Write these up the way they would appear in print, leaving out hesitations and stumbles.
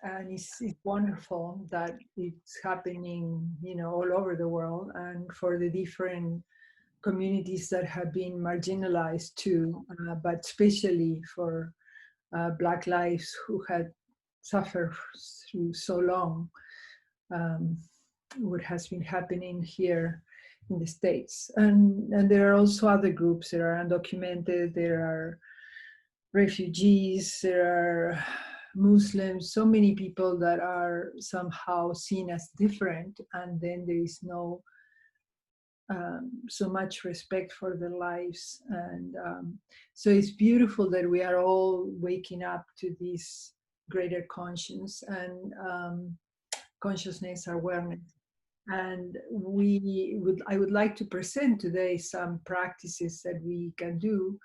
and it's wonderful that it's happening, all over the world, and for the different communities that have been marginalized too, but especially for Black lives who had suffered through so long, um, what has been happening here in the States. And there are also other groups that are undocumented, there are refugees, there are Muslims, so many people that are somehow seen as different, and then there is no so much respect for their lives. And so it's beautiful that we are all waking up to this greater conscience and consciousness awareness. And I would like to present today some practices that we can do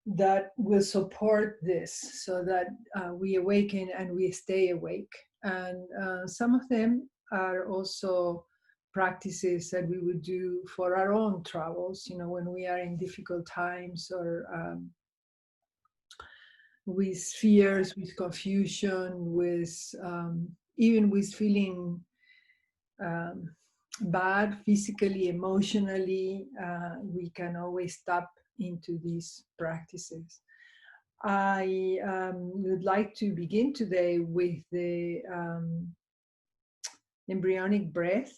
that will support this, so that we awaken and we stay awake. And some of them are also practices that we would do for our own travels, when we are in difficult times, or with fears, with confusion, with even with feeling bad physically, emotionally, we can always tap into these practices. I would like to begin today with the embryonic breath,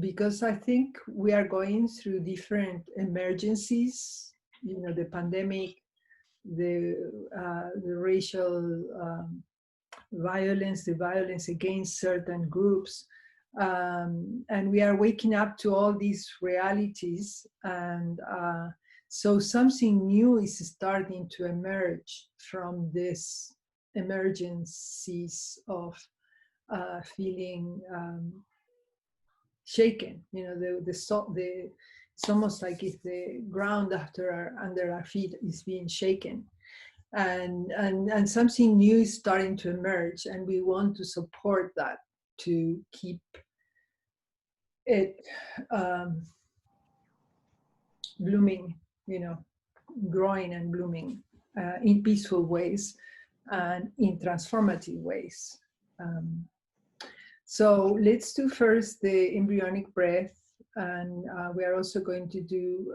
because I think we are going through different emergencies, the pandemic, the racial violence, the violence against certain groups. And we are waking up to all these realities, and so something new is starting to emerge from this emergencies of feeling shaken. It's almost like if the ground under our feet is being shaken, and something new is starting to emerge, and we want to support that, to keep it blooming, growing and blooming in peaceful ways and in transformative ways. So let's do first the embryonic breath, and we are also going to do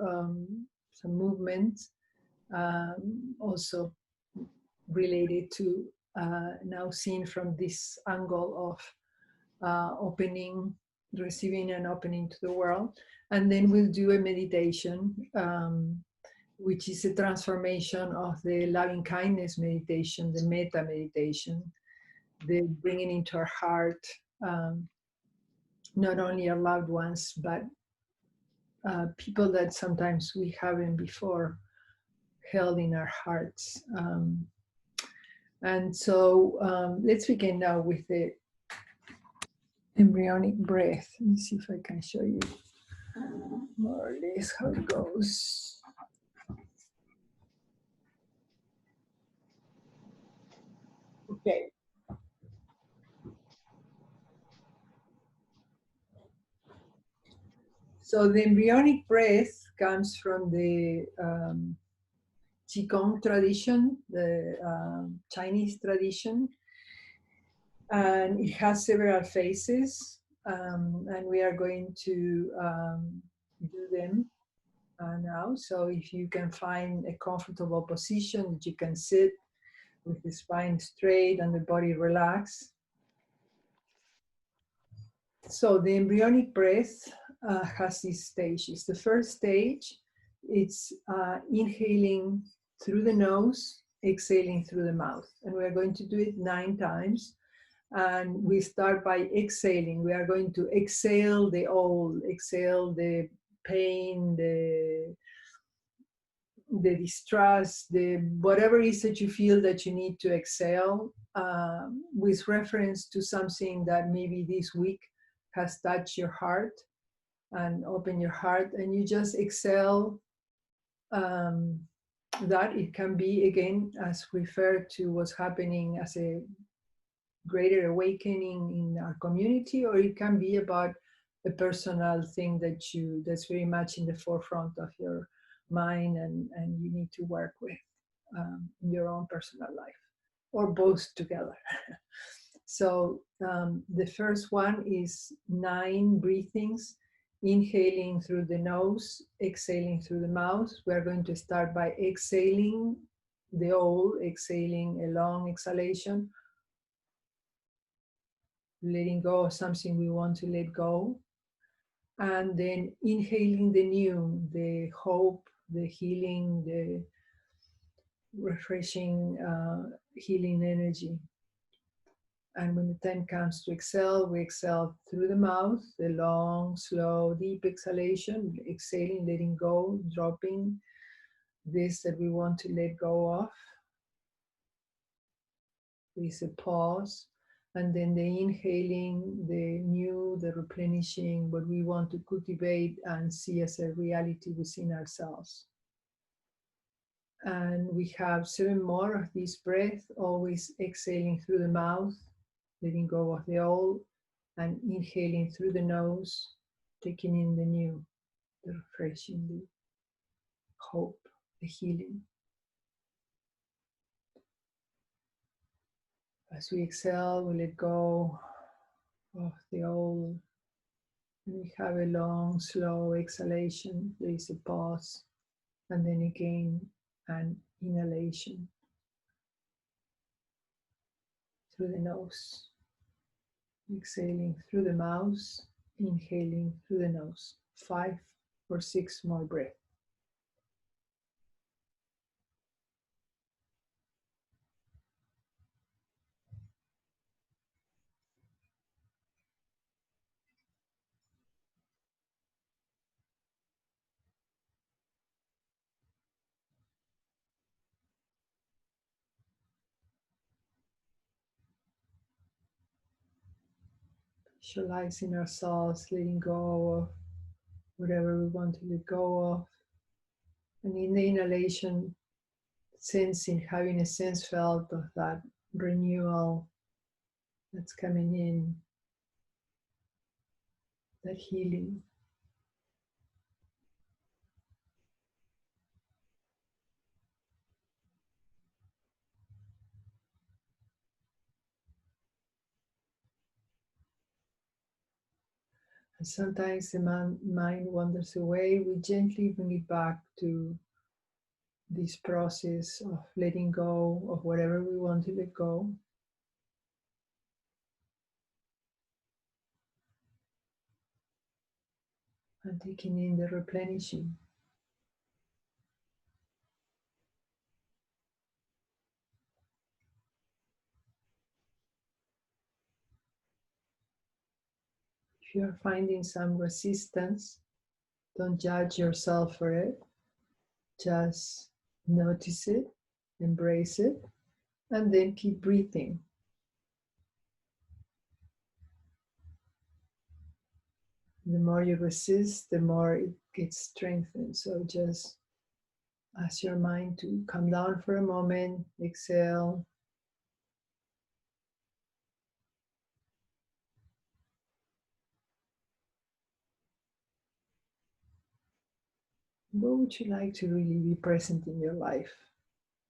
some movements also related to now seen from this angle of opening, receiving and opening to the world. And then we'll do a meditation, which is a transformation of the loving kindness meditation, the metta meditation, the bringing into our heart not only our loved ones, but people that sometimes we haven't before held in our hearts. And so let's begin now with the embryonic breath. Let me see if I can show you more or less how it goes. Okay. So the embryonic breath comes from the Qigong tradition, the Chinese tradition, and it has several phases, and we are going to do them now. So if you can find a comfortable position that you can sit with the spine straight and the body relaxed. So the embryonic breath has these stages. The first stage, it's inhaling through the nose, exhaling through the mouth. And we're going to do it 9 times. And we start by exhaling. We are going to exhale the old, exhale the pain, the distrust, the whatever it is that you feel that you need to exhale, with reference to something that maybe this week has touched your heart, and open your heart, and you just exhale that. It can be, again, as referred to what's happening as a greater awakening in our community, or it can be about a personal thing that's very much in the forefront of your mind, and you need to work with in your own personal life, or both together. So the first one is 9 breathings, inhaling through the nose, exhaling through the mouth. We're going to start by exhaling the all, exhaling a long exhalation, letting go of something we want to let go. And then inhaling the new, the hope, the healing, the refreshing, healing energy. And when the time comes to exhale, we exhale through the mouth, the long, slow, deep exhalation, exhaling, letting go, dropping this that we want to let go of. With a pause. And then the inhaling, the new, the replenishing, what we want to cultivate and see as a reality within ourselves. And we have 7 more of this breath, always exhaling through the mouth, letting go of the old, and inhaling through the nose, taking in the new, the refreshing, the hope, the healing. As we exhale, we let go of the old. And we have a long, slow exhalation. There is a pause. And then again, an inhalation through the nose. Exhaling through the mouth, inhaling through the nose. 5 or 6 more breaths. Visualizing ourselves letting go of whatever we want to let go of. And in the inhalation, sensing, having a sense felt of that renewal that's coming in, that healing. And sometimes the mind wanders away. We gently bring it back to this process of letting go of whatever we want to let go. And taking in the replenishing. If you are finding some resistance, don't judge yourself for it. Just notice it, embrace it, and then keep breathing. The more you resist, the more it gets strengthened. So just ask your mind to come down for a moment, exhale. What would you like to really be present in your life?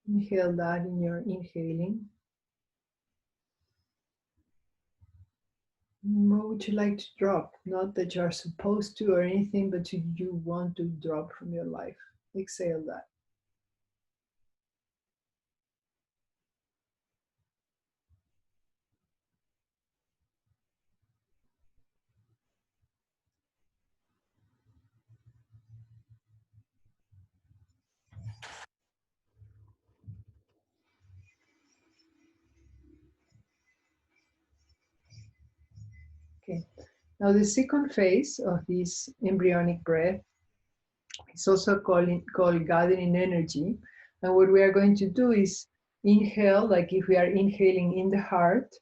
Inhale that in your inhaling. What would you like to drop? Not that you're supposed to or anything, but you want to drop from your life. Exhale that. Okay. Now the second phase of this embryonic breath is also called gathering energy. And what we are going to do is inhale, like if we are inhaling in the heart,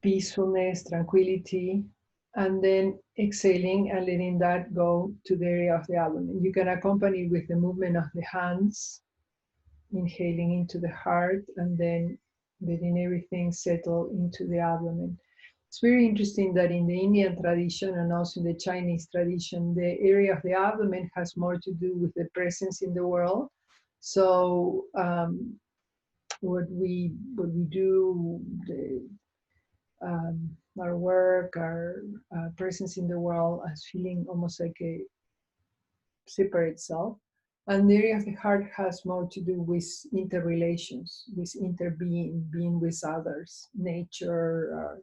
peacefulness, tranquility, and then exhaling and letting that go to the area of the abdomen. You can accompany with the movement of the hands, inhaling into the heart and then letting everything settle into the abdomen. It's very interesting that in the Indian tradition and also in the Chinese tradition, the area of the abdomen has more to do with the presence in the world. So what we do, our work, our presence in the world as feeling almost like a separate self. And the area of the heart has more to do with interrelations, with interbeing, being with others, nature, our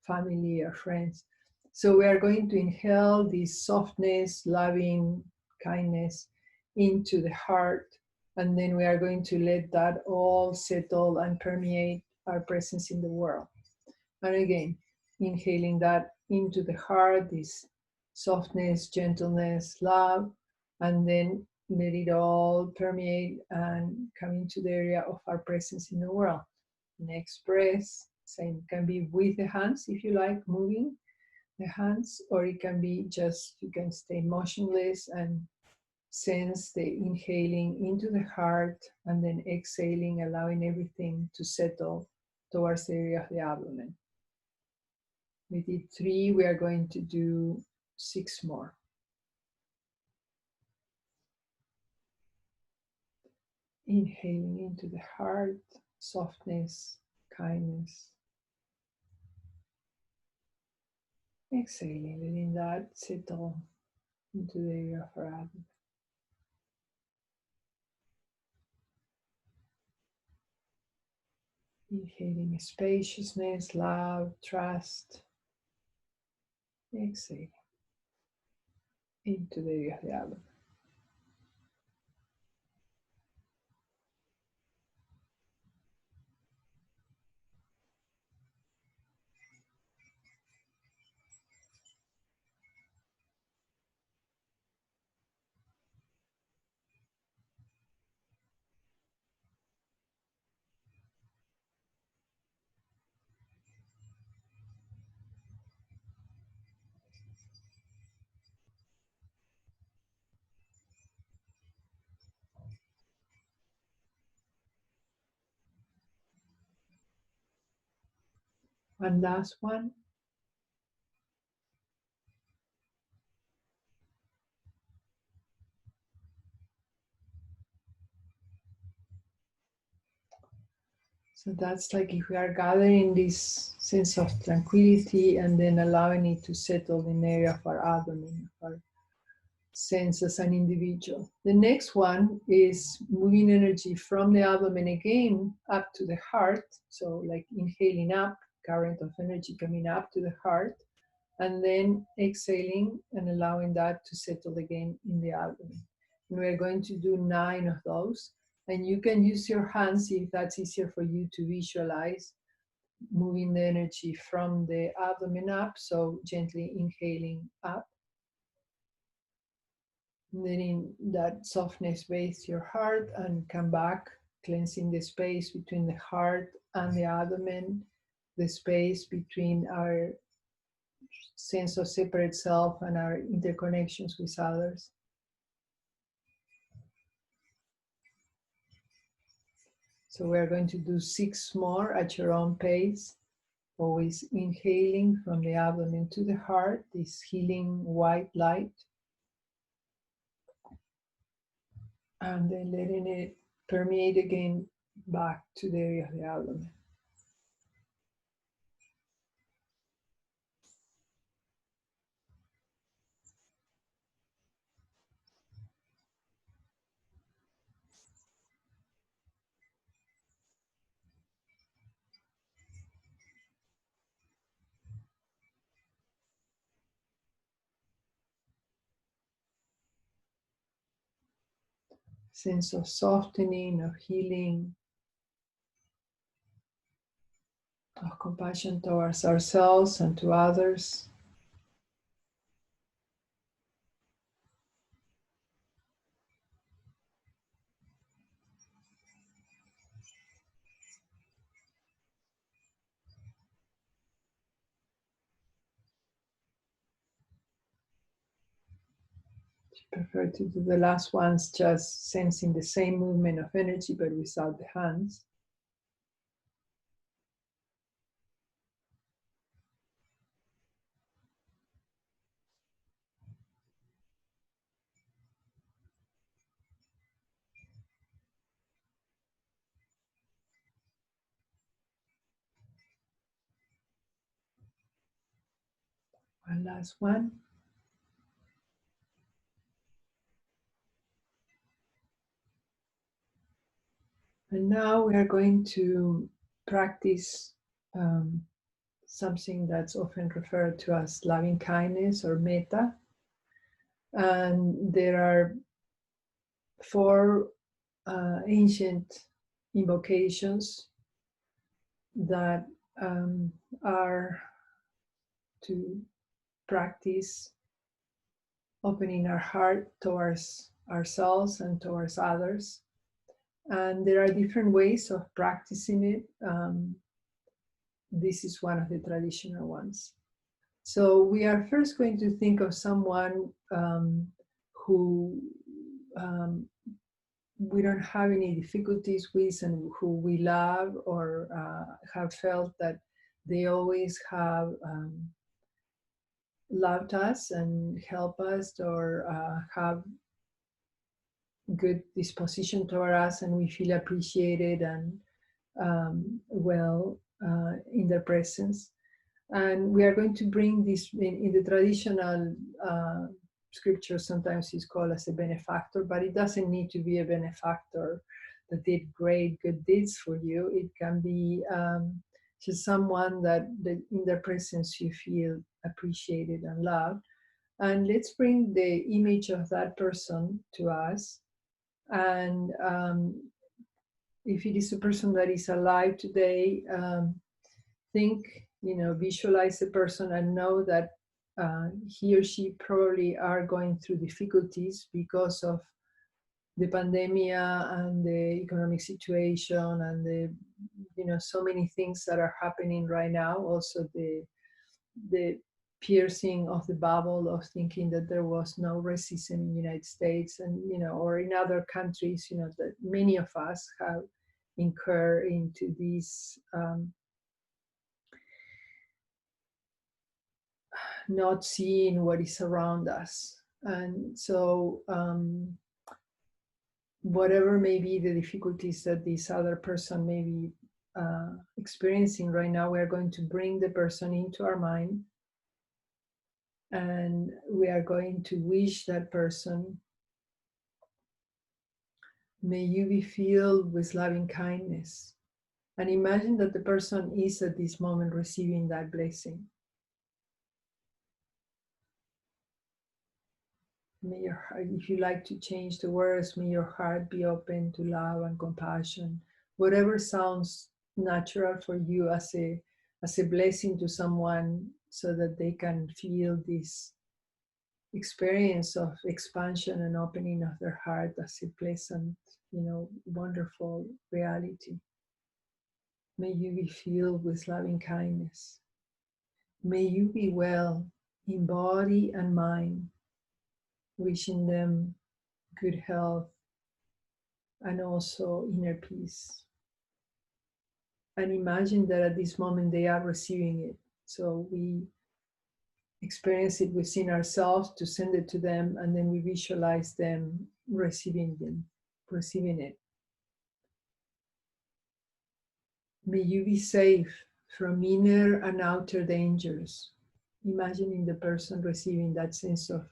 family, our friends. So we are going to inhale this softness, loving, kindness into the heart. And then we are going to let that all settle and permeate our presence in the world. And again, inhaling that into the heart, this softness, gentleness, love, and then let it all permeate and come into the area of our presence in the world. Next breath, same, can be with the hands if you like, moving the hands, or it can be just, you can stay motionless and sense the inhaling into the heart and then exhaling, allowing everything to settle towards the area of the abdomen. We did 3, we are going to do 6 more. Inhaling into the heart, softness, kindness. Exhaling, letting that settle into the area of our abdomen. Inhaling spaciousness, love, trust. Exhaling into the area of the abdomen. One last one. So that's like if we are gathering this sense of tranquility and then allowing it to settle in the area of our abdomen, of our sense as an individual. The next one is moving energy from the abdomen again up to the heart. So like inhaling up, current of energy coming up to the heart, and then exhaling and allowing that to settle again in the abdomen. And we're going to do 9 of those. And you can use your hands if that's easier for you to visualize moving the energy from the abdomen up. So gently inhaling up. Letting that softness bathe your heart and come back, cleansing the space between the heart and the abdomen, the space between our sense of separate self and our interconnections with others. So we're going to do 6 more at your own pace, always inhaling from the abdomen to the heart, this healing white light. And then letting it permeate again back to the area of the abdomen. Sense of softening, of healing, of compassion towards ourselves and to others. Prefer to do the last ones just sensing the same movement of energy but without the hands. One last one. And now we are going to practice something that's often referred to as loving kindness or metta. And there are 4 ancient invocations that are to practice opening our heart towards ourselves and towards others. And there are different ways of practicing it. This is one of the traditional ones. So we are first going to think of someone who we don't have any difficulties with and who we love or have felt that they always have loved us and helped us or have good disposition toward us, and we feel appreciated and well in their presence. And we are going to bring this in the traditional scripture. Sometimes it's called as a benefactor, but it doesn't need to be a benefactor that did great good deeds for you. It can be just someone that in their presence you feel appreciated and loved. And let's bring the image of that person to us. And if it is a person that is alive today, think, visualize the person and know that he or she probably are going through difficulties because of the pandemic and the economic situation and the, so many things that are happening right now. Also the piercing of the bubble of thinking that there was no racism in the United States and, or in other countries, that many of us have incurred into these not seeing what is around us. And so whatever may be the difficulties that this other person may be experiencing right now, we are going to bring the person into our mind, and we are going to wish that person, may you be filled with loving kindness. And imagine that the person is at this moment receiving that blessing. May your heart, if you like to change the words, may your heart be open to love and compassion. Whatever sounds natural for you as a blessing to someone, so that they can feel this experience of expansion and opening of their heart as a pleasant, wonderful reality. May you be filled with loving kindness. May you be well in body and mind, wishing them good health and also inner peace. And imagine that at this moment they are receiving it. So we experience it within ourselves to send it to them, and then we visualize them receiving it. May you be safe from inner and outer dangers. Imagining the person receiving that sense of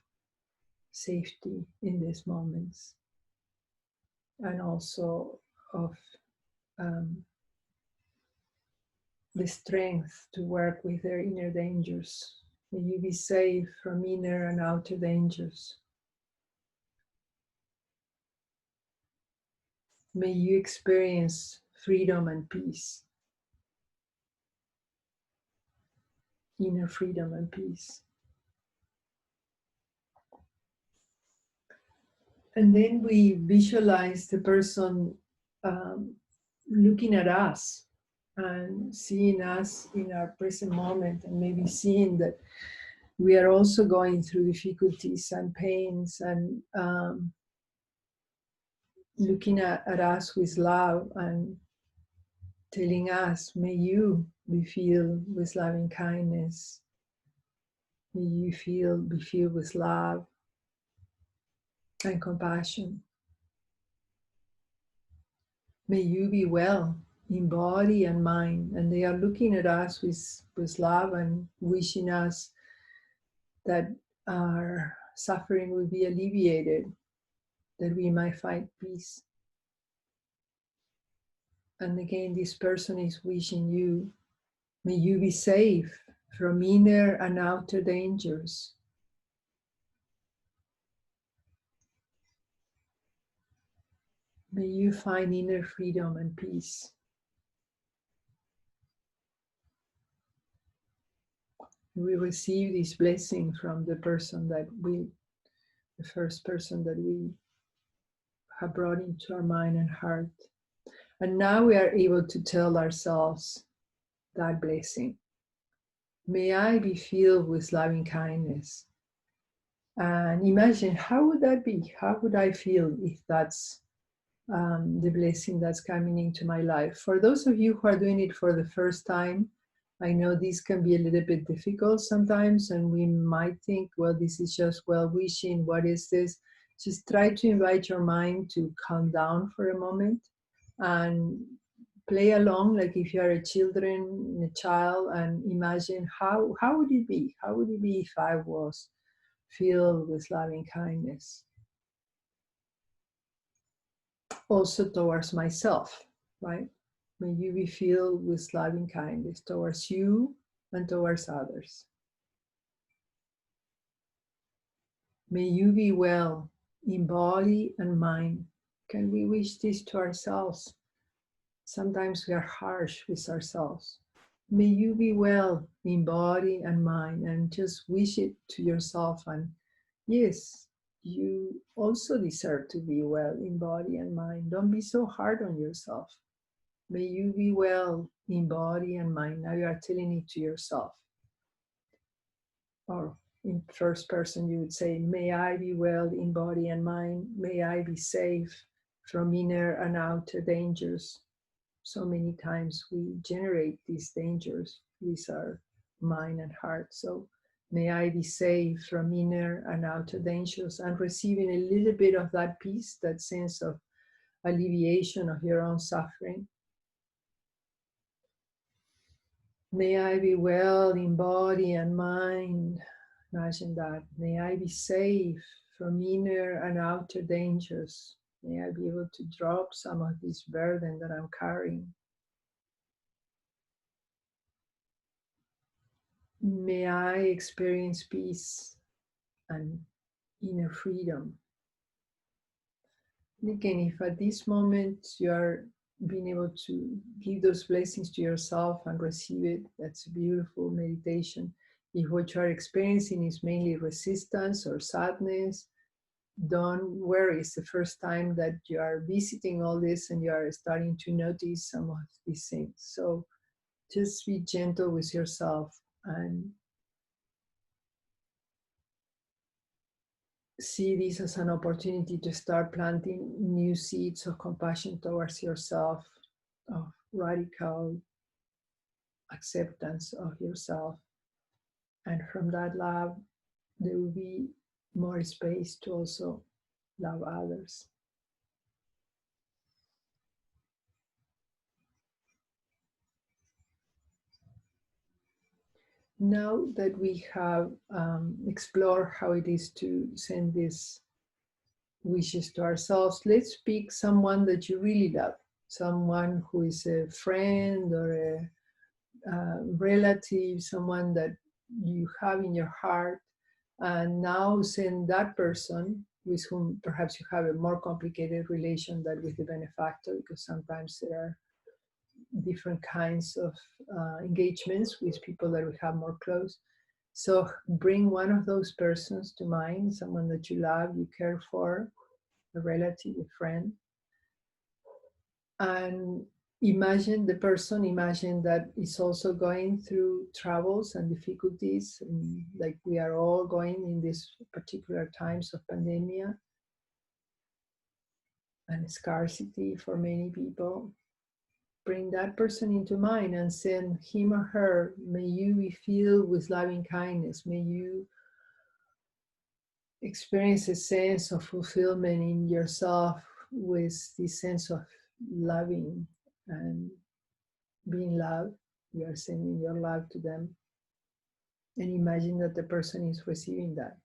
safety in these moments, and also of the strength to work with their inner dangers. May you be safe from inner and outer dangers. May you experience freedom and peace. Inner freedom and peace. And then we visualize the person looking at us and seeing us in our present moment, and maybe seeing that we are also going through difficulties and pains, and looking at us with love and telling us, may you be filled with loving kindness. May you be filled with love and compassion. May you be well in body and mind. And they are looking at us with love and wishing us that our suffering will be alleviated, that we might find peace. And again, this person is wishing you, may you be safe from inner and outer dangers. May you find inner freedom and peace. We receive this blessing from the person that the first person that we have brought into our mind and heart. And now we are able to tell ourselves that blessing. May I be filled with loving kindness. And imagine, how would that be? How would I feel if that's the blessing that's coming into my life? For those of you who are doing it for the first time, I know this can be a little bit difficult sometimes, and we might think, well, this is just well-wishing. What is this? Just try to invite your mind to calm down for a moment and play along, like if you are a child, and imagine how would it be? How would it be if I was filled with loving kindness? Also towards myself, right? May you be filled with loving kindness towards you and towards others. May you be well in body and mind. Can we wish this to ourselves? Sometimes we are harsh with ourselves. May you be well in body and mind, and just wish it to yourself. And yes, you also deserve to be well in body and mind. Don't be so hard on yourself. May you be well in body and mind. Now you are telling it to yourself. Or in first person, you would say, may I be well in body and mind. May I be safe from inner and outer dangers. So many times we generate these dangers with our mind and heart. So may I be safe from inner and outer dangers, and receiving a little bit of that peace, that sense of alleviation of your own suffering. May I be well in body and mind. Imagine that. May I be safe from inner and outer dangers. May I be able to drop some of this burden that I'm carrying. May I experience peace and inner freedom. And again, if at this moment you are being able to give those blessings to yourself and receive it, that's a beautiful meditation. If what you are experiencing is mainly resistance or sadness, don't worry. It's the first time that you are visiting all this and you are starting to notice some of these things. So just be gentle with yourself and see this as an opportunity to start planting new seeds of compassion towards yourself, of radical acceptance of yourself. And from that love, there will be more space to also love others. Now that we have explored how it is to send these wishes to ourselves, let's pick someone that you really love, someone who is a friend or a relative, someone that you have in your heart, and now send that person with whom perhaps you have a more complicated relation than with the benefactor, because sometimes there are different kinds of engagements with people that we have more close. So bring one of those persons to mind, someone that you love, you care for, a relative, a friend, and imagine the person, imagine that it's also going through troubles and difficulties, and like we are all going in these particular times of pandemia and scarcity for many people. Bring that person into mind and send him or her, may you be filled with loving kindness. May you experience a sense of fulfillment in yourself with this sense of loving and being loved. You are sending your love to them. And imagine that the person is receiving that.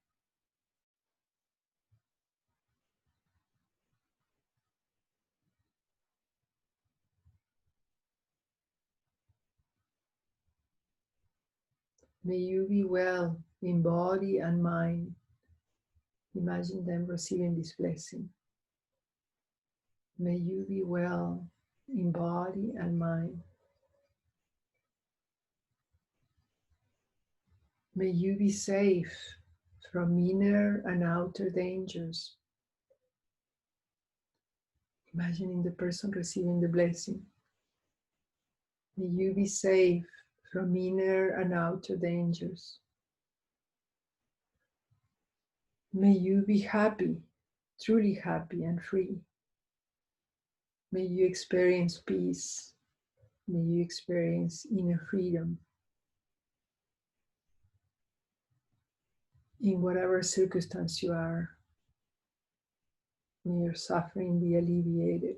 May you be well in body and mind. Imagine them receiving this blessing. May you be well in body and mind. May you be safe from inner and outer dangers. Imagining the person receiving the blessing. May you be safe from inner and outer dangers. May you be happy, truly happy and free. May you experience peace. May you experience inner freedom. In whatever circumstance you are, may your suffering be alleviated.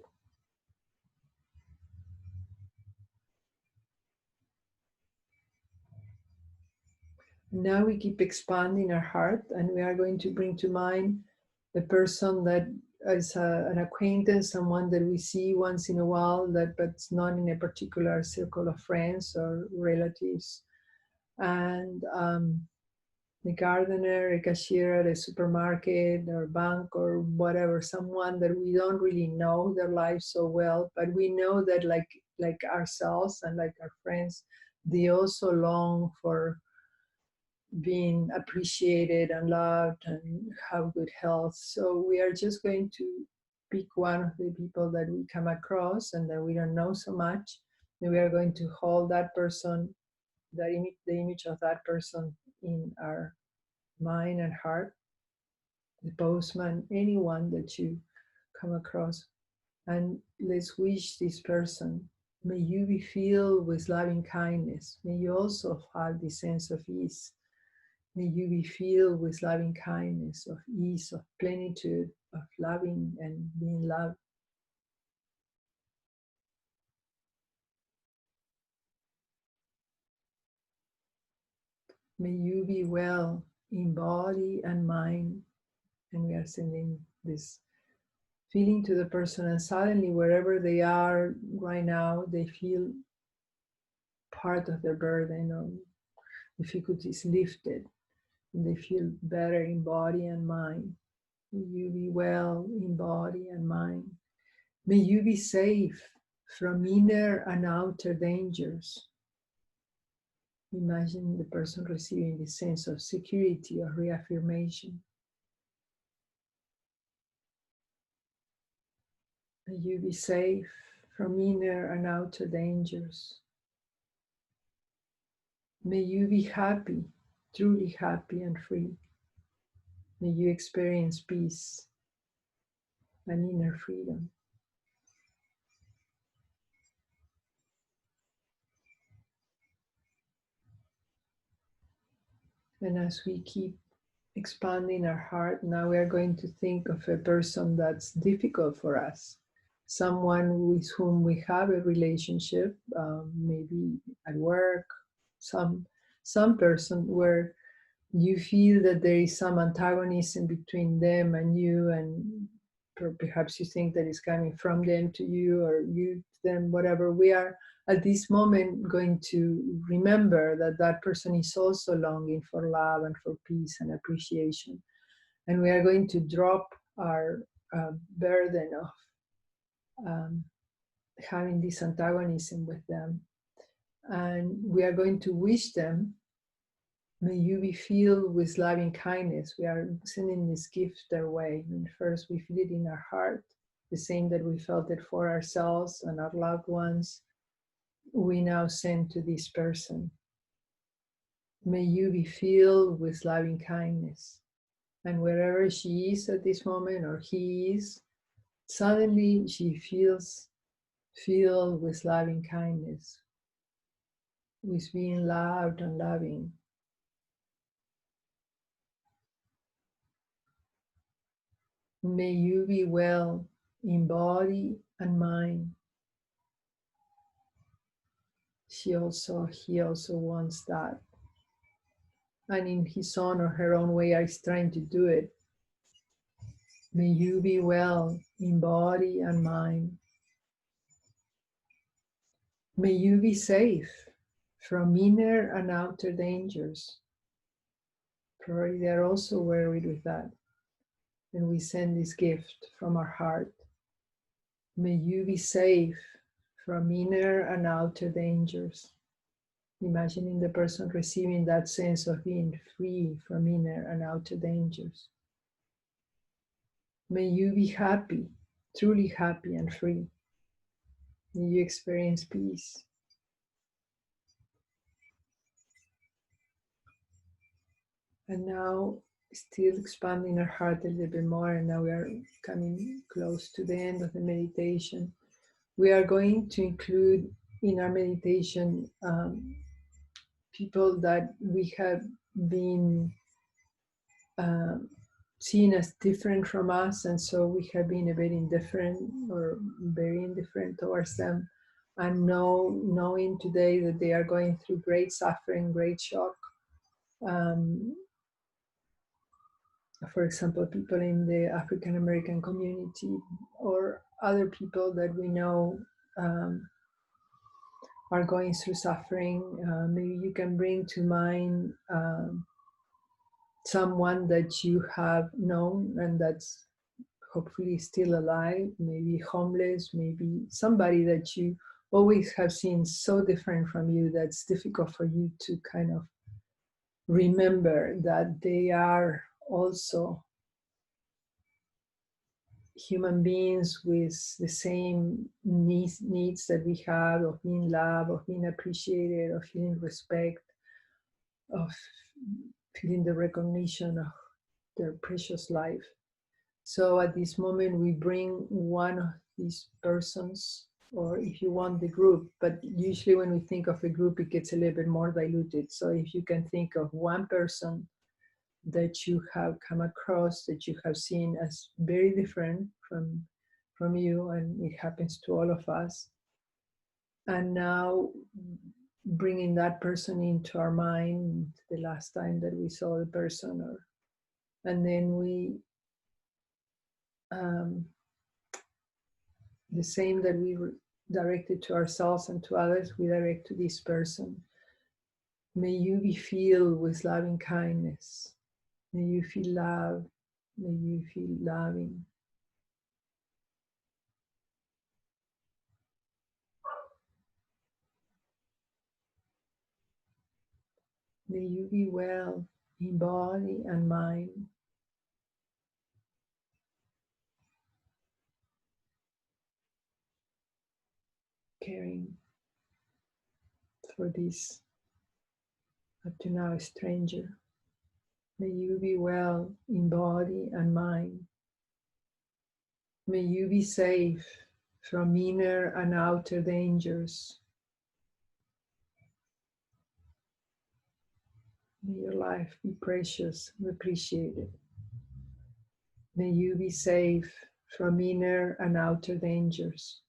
Now we keep expanding our heart, and we are going to bring to mind the person that is an acquaintance, someone that we see once in a while, but it's not in a particular circle of friends or relatives. And the gardener, a cashier at a supermarket or bank or whatever, someone that we don't really know their life so well, but we know that like ourselves and like our friends, they also long for being appreciated and loved and have good health. So we are just going to pick one of the people that we come across and that we don't know so much, and we are going to hold that person, the image of that person in our mind and heart. The postman, anyone that you come across, and let's wish this person, may you be filled with loving kindness. May you also have the sense of ease. May you be filled with loving kindness, of ease, of plenitude, of loving and being loved. May you be well in body and mind. And we are sending this feeling to the person, and suddenly, wherever they are right now, they feel part of their burden or difficulties lifted. And they feel better in body and mind. May you be well in body and mind. May you be safe from inner and outer dangers. Imagine the person receiving the sense of security or reaffirmation. May you be safe from inner and outer dangers. May you be happy, truly happy and free. May you experience peace and inner freedom. And as we keep expanding our heart, now we are going to think of a person that's difficult for us. Someone with whom we have a relationship, maybe at work, some person where you feel that there is some antagonism between them and you, and perhaps you think that it's coming from them to you or you to them, whatever. We are at this moment going to remember that that person is also longing for love and for peace and appreciation. And we are going to drop our burden of having this antagonism with them. And we are going to wish them, may you be filled with loving kindness. We are sending this gift their way. And first we feel it in our heart, the same that we felt it for ourselves and our loved ones. We now send to this person. May you be filled with loving kindness. And wherever she is at this moment, or he is, suddenly she feels filled with loving kindness, with being loved and loving. May you be well in body and mind. He also wants that. and in his own or her own way is trying to do it. May you be well in body and mind. May you be safe from inner and outer dangers. Probably they're also worried with that. And we send this gift from our heart. May you be safe from inner and outer dangers. Imagining the person receiving that sense of being free from inner and outer dangers. May you be happy, truly happy and free. May you experience peace. And now, still expanding our heart a little bit more, and now we are coming close to the end of the meditation. We are going to include in our meditation people that we have been seen as different from us, and so we have been a bit indifferent or very indifferent towards them, and knowing today that they are going through great suffering, great shock. For example, people in the African American community or other people that we know are going through suffering. Maybe you can bring to mind someone that you have known and that's hopefully still alive, maybe homeless, maybe somebody that you always have seen so different from you that's difficult for you to kind of remember that they are also human beings with the same needs that we have, of being loved, of being appreciated, of feeling respect, of feeling the recognition of their precious life. So at this moment, we bring one of these persons, or if you want the group, but usually when we think of a group, it gets a little bit more diluted. So if you can think of one person that you have come across, that you have seen as very different from you, and it happens to all of us. And now bringing that person into our mind, the last time that we saw the person, and then we, the same that we directed to ourselves and to others, we direct to this person. May you be filled with loving kindness. May you feel love. May you feel loving. May you be well in body and mind. Caring for this, up to now, stranger. May you be well in body and mind. May you be safe from inner and outer dangers. May your life be precious and appreciated. May you be safe from inner and outer dangers.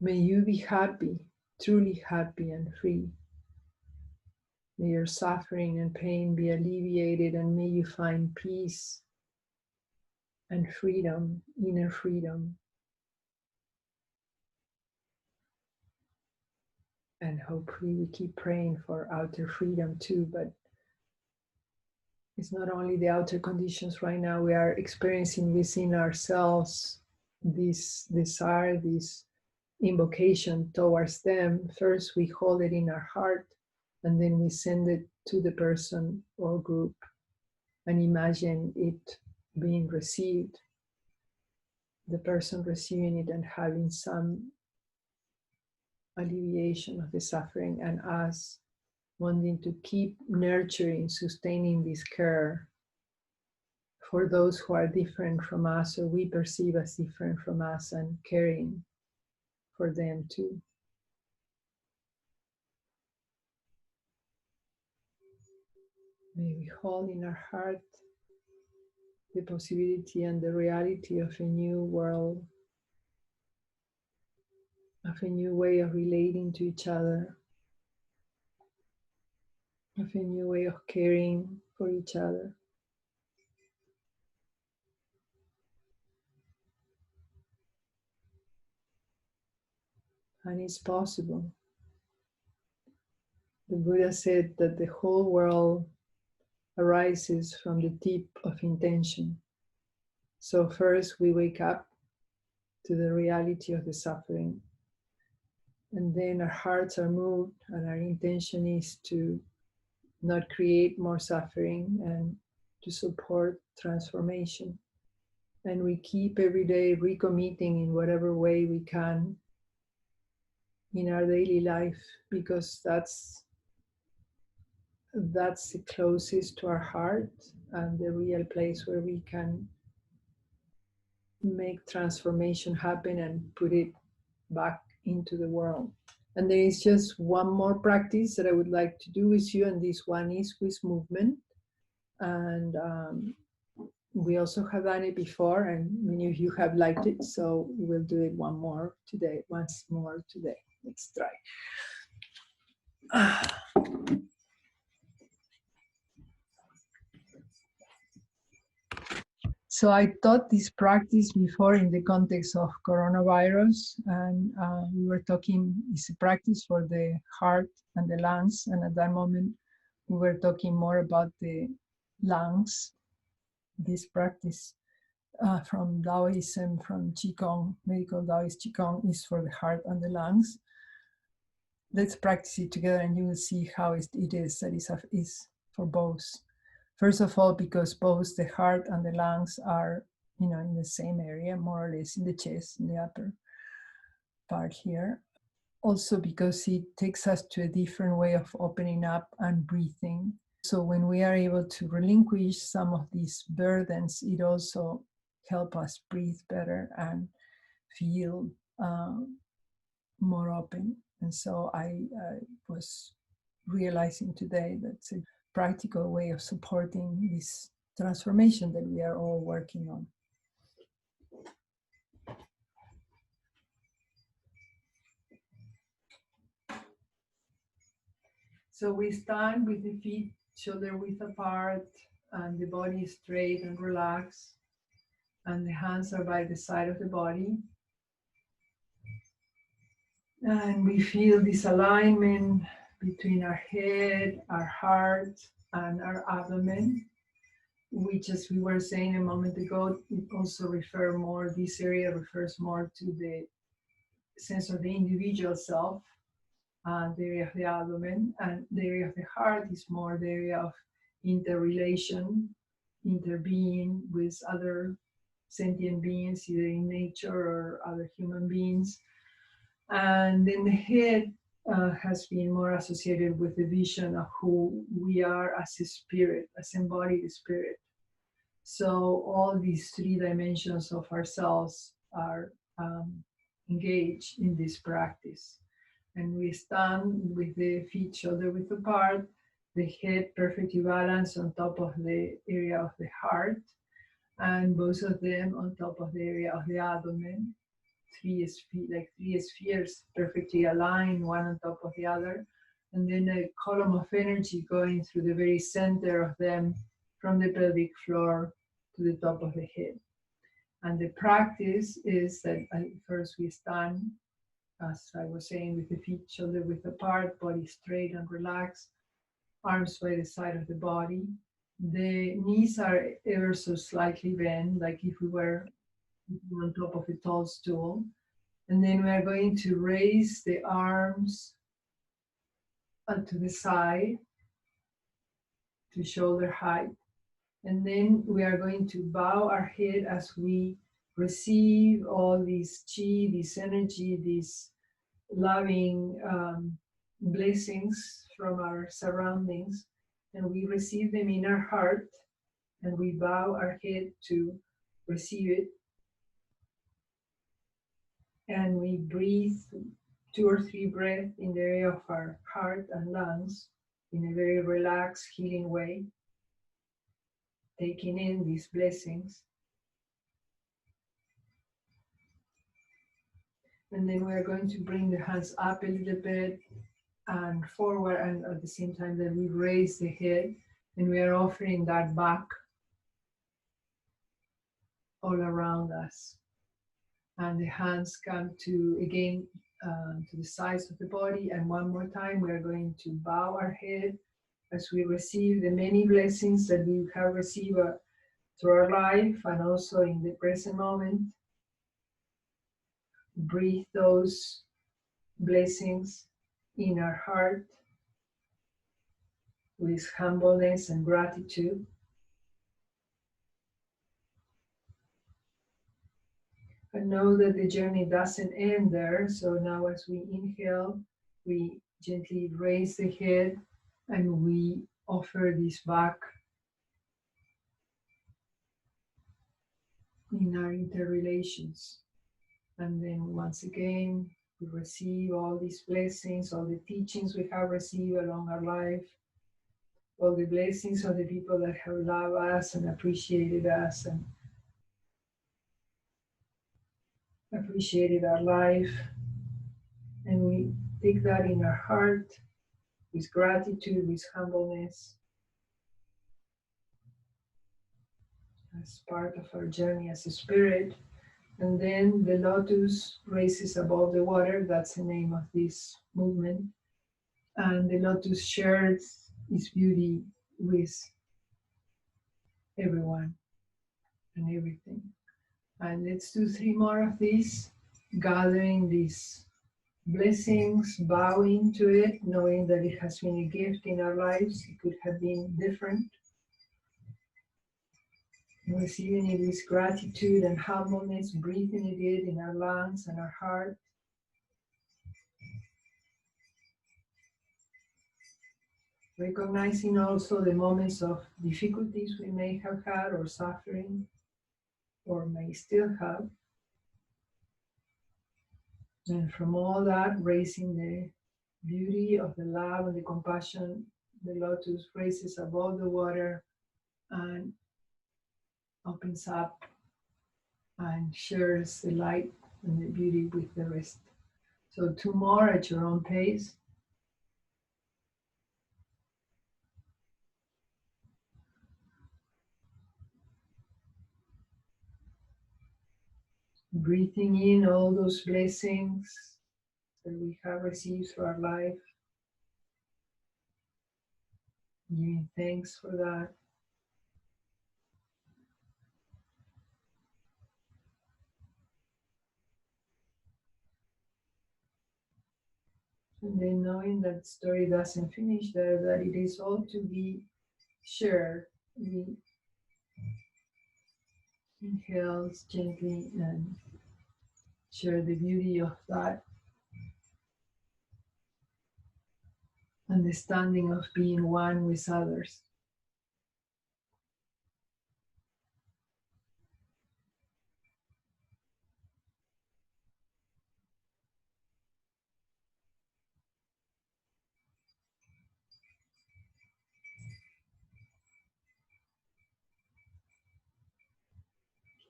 May you be happy, truly happy and free. May your suffering and pain be alleviated, and may you find peace and freedom, inner freedom. And hopefully we keep praying for outer freedom too, but it's not only the outer conditions right now. We are experiencing within ourselves this desire, this invocation towards them. First, we hold it in our heart, and then we send it to the person or group and imagine it being received, the person receiving it and having some alleviation of the suffering, and us wanting to keep nurturing, sustaining this care for those who are different from us or we perceive as different from us, and caring for them too. May we hold in our heart the possibility and the reality of a new world, of a new way of relating to each other, of a new way of caring for each other. And it's possible. The Buddha said that the whole world arises from the tip of intention. So first we wake up to the reality of the suffering, and then our hearts are moved and our intention is to not create more suffering and to support transformation. And we keep every day recommitting in whatever way we can in our daily life, because that's the closest to our heart and the real place where we can make transformation happen and put it back into the world. And there is just one more practice that I would like to do with you, and this one is with movement. And we also have done it before, and many of you have liked it, so we'll do it once more today. Let's try. So I taught this practice before in the context of coronavirus, and we were talking, it's a practice for the heart and the lungs, and at that moment we were talking more about the lungs. This practice from Taoism, from Qigong, medical Taoist Qigong, is for the heart and the lungs. Let's practice it together and you will see how it is that is for both. First of all, because both the heart and the lungs are, in the same area, more or less in the chest, in the upper part here. Also because it takes us to a different way of opening up and breathing. So when we are able to relinquish some of these burdens, it also helps us breathe better and feel more open. And so I was realizing today that's a practical way of supporting this transformation that we are all working on. So we stand with the feet shoulder width apart and the body is straight and relaxed, and the hands are by the side of the body. And we feel this alignment between our head, our heart, and our abdomen, which, as we were saying a moment ago, it also this area refers more to the sense of the individual self, the area of the abdomen, and the area of the heart is more the area of interrelation, interbeing with other sentient beings, either in nature or other human beings. And then the head has been more associated with the vision of who we are as a spirit, as embodied spirit. So all these three dimensions of ourselves are engaged in this practice. And we stand with the feet shoulder width apart, the head perfectly balanced on top of the area of the heart, and both of them on top of the area of the abdomen. Three spheres perfectly aligned, one on top of the other, and then a column of energy going through the very center of them from the pelvic floor to the top of the head. And the practice is that first we stand, as I was saying, with the feet shoulder width apart, body straight and relaxed, arms by the side of the body. The knees are ever so slightly bent, like if we were on top of a tall stool. And then we are going to raise the arms to the side to shoulder height. And then we are going to bow our head as we receive all this chi, this energy, these loving blessings from our surroundings. And we receive them in our heart and we bow our head to receive it. And we breathe 2 or 3 breaths in the area of our heart and lungs in a very relaxed, healing way, taking in these blessings. And then we're going to bring the hands up a little bit and forward, and at the same time that we raise the head, and we are offering that back all around us. And the hands come to, again, to the sides of the body. And one more time, we are going to bow our head as we receive the many blessings that we have received through our life and also in the present moment. Breathe those blessings in our heart with humbleness and gratitude. And know that the journey doesn't end there. So now as we inhale, we gently raise the head and we offer this back in our interrelations. And then once again, we receive all these blessings, all the teachings we have received along our life, all the blessings of the people that have loved us and appreciated us and appreciated our life. And we take that in our heart with gratitude, with humbleness, as part of our journey as a spirit. And then the lotus raises above the water. That's the name of this movement. And the lotus shares its beauty with everyone and everything. And let's do 3 more of these, gathering these blessings, bowing to it, knowing that it has been a gift in our lives. It could have been different. Receiving it with gratitude and humbleness, breathing it in our lungs and our heart. Recognizing also the moments of difficulties we may have had or suffering or may still have. And from all that, raising the beauty of the love and the compassion, the lotus raises above the water and opens up and shares the light and the beauty with the rest. So 2 more at your own pace. Breathing in all those blessings that we have received through our life. Giving thanks for that. And then knowing that story doesn't finish there, that it is all to be shared. We inhale gently and share the beauty of that understanding of being one with others.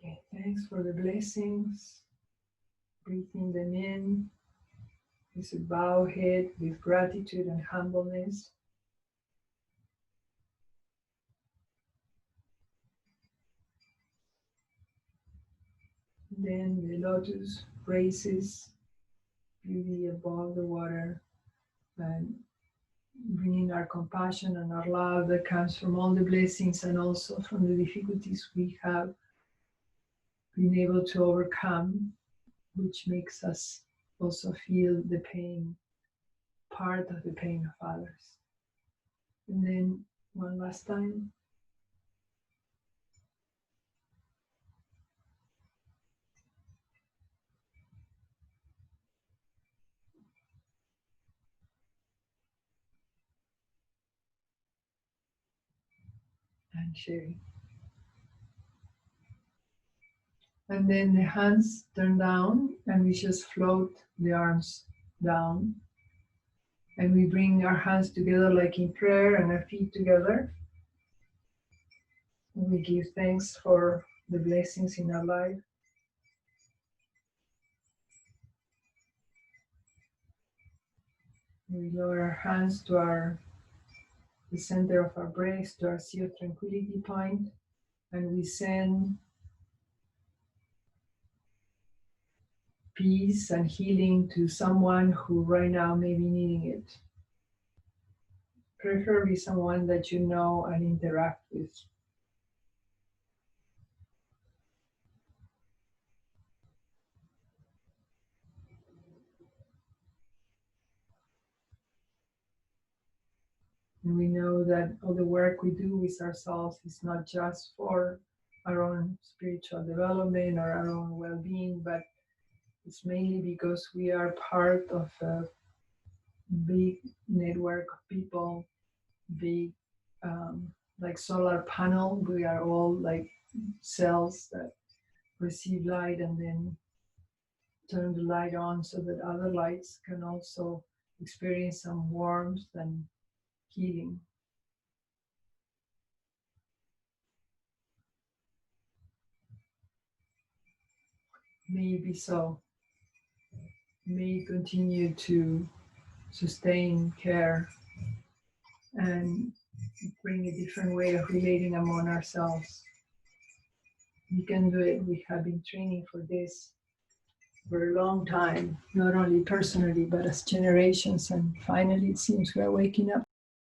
Okay, thanks for the blessings. Breathing them in with a bowed head, with gratitude and humbleness. Then the lotus raises beauty above the water and bringing our compassion and our love that comes from all the blessings and also from the difficulties we have been able to overcome, which makes us also feel the pain, part of the pain of others. And then one last time. And sharing. And then the hands turn down and we just float the arms down. And we bring our hands together like in prayer and our feet together. And we give thanks for the blessings in our life. We lower our hands to the center of our breast, to our sea of tranquility point, and we send peace and healing to someone who right now may be needing it. Preferably someone that you know and interact with. And we know that all the work we do with ourselves is not just for our own spiritual development or our own well-being, but it's mainly because we are part of a big network of people, big like solar panel. We are all like cells that receive light and then turn the light on so that other lights can also experience some warmth and healing. May it be so. May continue to sustain care and bring a different way of relating among ourselves. We can do it. We have been training for this for a long time, not only personally, but as generations. And finally, it seems we're waking up.